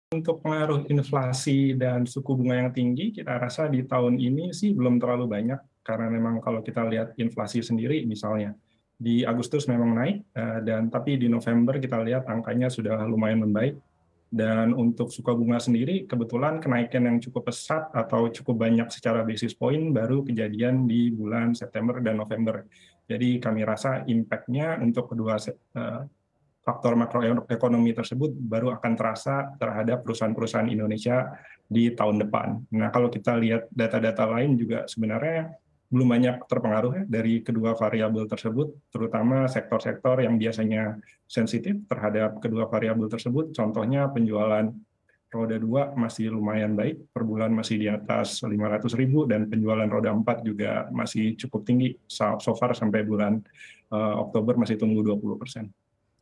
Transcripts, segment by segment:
Untuk pengaruh inflasi dan suku bunga yang tinggi, kita rasa di tahun ini sih belum terlalu banyak, karena memang kalau kita lihat inflasi sendiri misalnya, di Agustus memang naik, dan tapi di November kita lihat angkanya sudah lumayan membaik. Dan untuk suku bunga sendiri, kebetulan kenaikan yang cukup pesat atau cukup banyak secara basis point baru kejadian di bulan September dan November. Jadi kami rasa impact-nya untuk kedua faktor makroekonomi tersebut baru akan terasa terhadap perusahaan-perusahaan Indonesia di tahun depan. Nah, kalau kita lihat data-data lain juga sebenarnya belum banyak terpengaruh ya dari kedua variabel tersebut, terutama sektor-sektor yang biasanya sensitif terhadap kedua variabel tersebut. Contohnya penjualan roda 2 masih lumayan baik, per bulan masih di atas 500.000, dan penjualan roda 4 juga masih cukup tinggi. So far sampai bulan Oktober masih tumbuh 20%.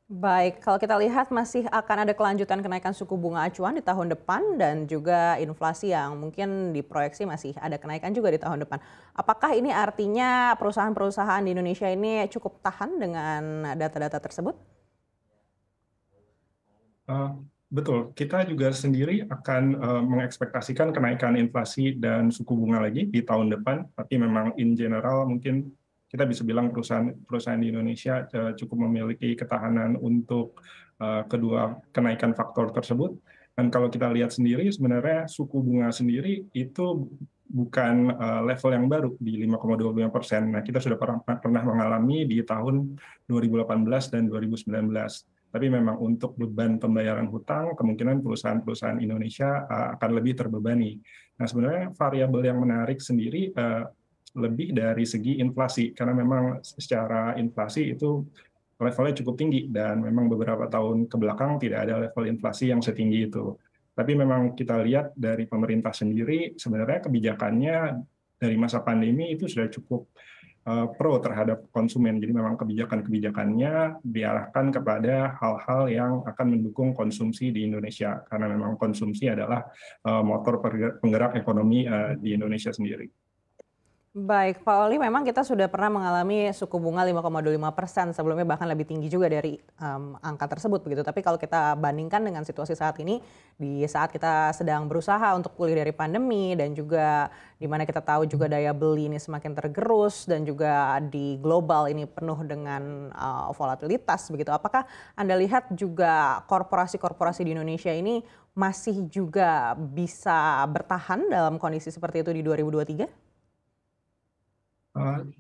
Baik, kalau kita lihat masih akan ada kelanjutan kenaikan suku bunga acuan di tahun depan dan juga inflasi yang mungkin diproyeksi masih ada kenaikan juga di tahun depan. Apakah ini artinya perusahaan-perusahaan di Indonesia ini cukup tahan dengan data-data tersebut? Betul, kita juga sendiri akan mengekspektasikan kenaikan inflasi dan suku bunga lagi di tahun depan, tapi memang in general mungkin kita bisa bilang perusahaan di Indonesia cukup memiliki ketahanan untuk kedua kenaikan faktor tersebut. Dan kalau kita lihat sendiri, sebenarnya suku bunga sendiri itu bukan level yang baru di 5,25%. Nah, kita sudah pernah mengalami di tahun 2018 dan 2019. Tapi memang untuk beban pembayaran hutang, kemungkinan perusahaan-perusahaan Indonesia akan lebih terbebani. Nah, sebenarnya variabel yang menarik sendiri lebih dari segi inflasi, karena memang secara inflasi itu levelnya cukup tinggi, dan memang beberapa tahun kebelakang tidak ada level inflasi yang setinggi itu. Tapi memang kita lihat dari pemerintah sendiri, sebenarnya kebijakannya dari masa pandemi itu sudah cukup pro terhadap konsumen. Jadi memang kebijakan-kebijakannya diarahkan kepada hal-hal yang akan mendukung konsumsi di Indonesia, karena memang konsumsi adalah motor penggerak ekonomi di Indonesia sendiri. Baik, Pak Oli, memang kita sudah pernah mengalami suku bunga 5,25%, sebelumnya bahkan lebih tinggi juga dari angka tersebut begitu. Tapi kalau kita bandingkan dengan situasi saat ini, di saat kita sedang berusaha untuk pulih dari pandemi dan juga di mana kita tahu juga daya beli ini semakin tergerus dan juga di global ini penuh dengan volatilitas begitu. Apakah Anda lihat juga korporasi-korporasi di Indonesia ini masih juga bisa bertahan dalam kondisi seperti itu di 2023?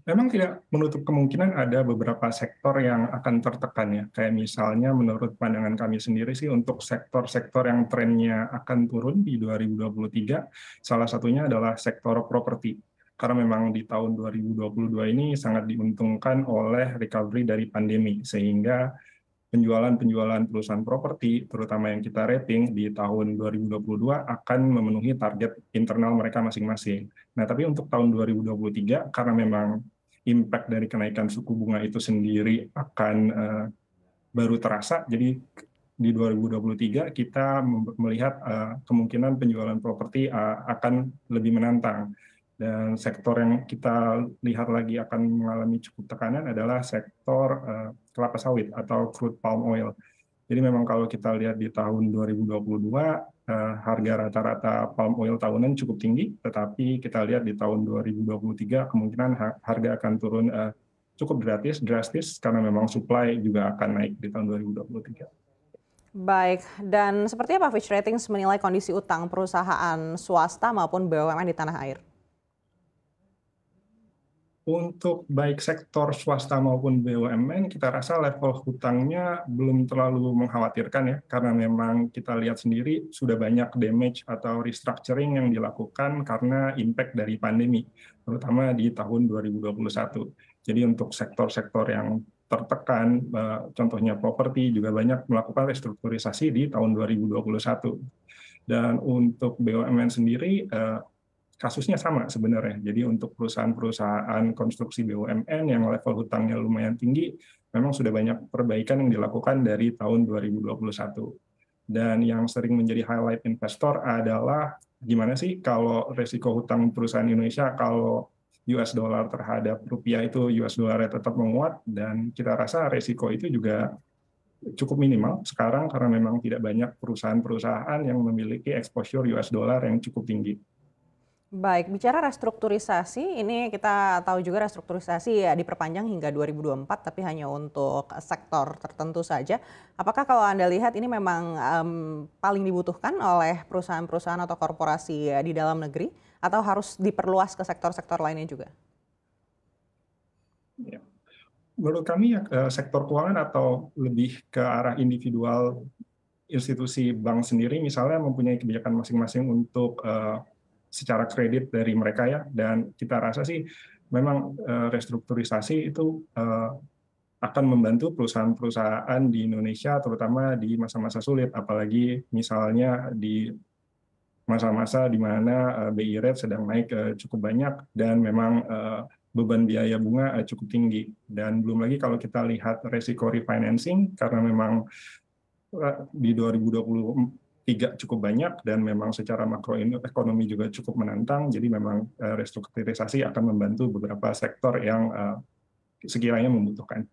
Memang tidak menutup kemungkinan ada beberapa sektor yang akan tertekan ya. Kayak misalnya menurut pandangan kami sendiri sih, untuk sektor-sektor yang trennya akan turun di 2023, salah satunya adalah sektor properti. Karena memang di tahun 2022 ini sangat diuntungkan oleh recovery dari pandemi, sehingga penjualan perusahaan properti, terutama yang kita rating di tahun 2022, akan memenuhi target internal mereka masing-masing. Nah, tapi untuk tahun 2023, karena memang impact dari kenaikan suku bunga itu sendiri akan baru terasa, jadi di 2023 kita melihat kemungkinan penjualan properti akan lebih menantang. Dan sektor yang kita lihat lagi akan mengalami cukup tekanan adalah sektor kelapa sawit atau crude palm oil. Jadi memang kalau kita lihat di tahun 2022, harga rata-rata palm oil tahunan cukup tinggi, tetapi kita lihat di tahun 2023 kemungkinan harga akan turun cukup drastis karena memang supply juga akan naik di tahun 2023. Baik, dan seperti apa Fitch Ratings menilai kondisi utang perusahaan swasta maupun BUMN di tanah air? Untuk baik sektor swasta maupun BUMN, kita rasa level hutangnya belum terlalu mengkhawatirkan ya, karena memang kita lihat sendiri sudah banyak damage atau restructuring yang dilakukan karena impact dari pandemi, terutama di tahun 2021. Jadi untuk sektor-sektor yang tertekan, contohnya properti, juga banyak melakukan restrukturisasi di tahun 2021. Dan untuk BUMN sendiri, kasusnya sama sebenarnya. Jadi untuk perusahaan-perusahaan konstruksi BUMN yang level hutangnya lumayan tinggi, memang sudah banyak perbaikan yang dilakukan dari tahun 2021. Dan yang sering menjadi highlight investor adalah gimana sih kalau resiko hutang perusahaan Indonesia kalau US dollar terhadap rupiah itu US dollarnya tetap menguat, dan kita rasa resiko itu juga cukup minimal sekarang karena memang tidak banyak perusahaan-perusahaan yang memiliki exposure US dollar yang cukup tinggi. Baik, bicara restrukturisasi, ini kita tahu juga restrukturisasi ya diperpanjang hingga 2024, tapi hanya untuk sektor tertentu saja. Apakah kalau Anda lihat ini memang paling dibutuhkan oleh perusahaan-perusahaan atau korporasi di dalam negeri, atau harus diperluas ke sektor-sektor lainnya juga? Ya. Menurut kami sektor keuangan atau lebih ke arah individual institusi bank sendiri misalnya mempunyai kebijakan masing-masing untuk secara kredit dari mereka ya, dan kita rasa sih memang restrukturisasi itu akan membantu perusahaan-perusahaan di Indonesia terutama di masa-masa sulit, apalagi misalnya di masa-masa di mana BI rate sedang naik cukup banyak dan memang beban biaya bunga cukup tinggi, dan belum lagi kalau kita lihat resiko refinancing karena memang di 2023 cukup banyak dan memang secara makroekonomi juga cukup menantang, jadi memang restrukturisasi akan membantu beberapa sektor yang sekiranya membutuhkan.